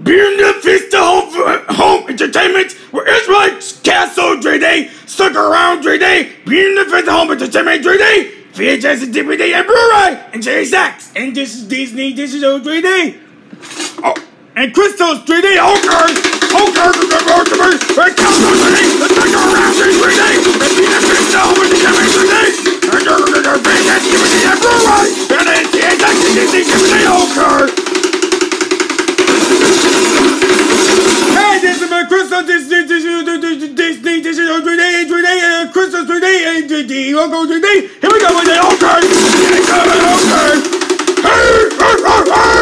Being the feast of home entertainment, where it's like Castle 3D, Stuck Around 3D, being the feast of home entertainment 3D, VHS and DVD and Blu-ray, and JSX. And this is Disney Digital 3D. Oh, and Crystal's 3D, Hokers, and Castle 3D, the Stuck Around 3D, and being the feast of home entertainment 3D, and VHS, DVD and Blu-ray, and then JSX and Disney DVD Hokers. Hey, this is my Crystal Disney Digital 3D, 3D, Crystal 3D, and 3D, Logo 3D. Here we go with the Hokers. Here we go with the Hokers. Hey,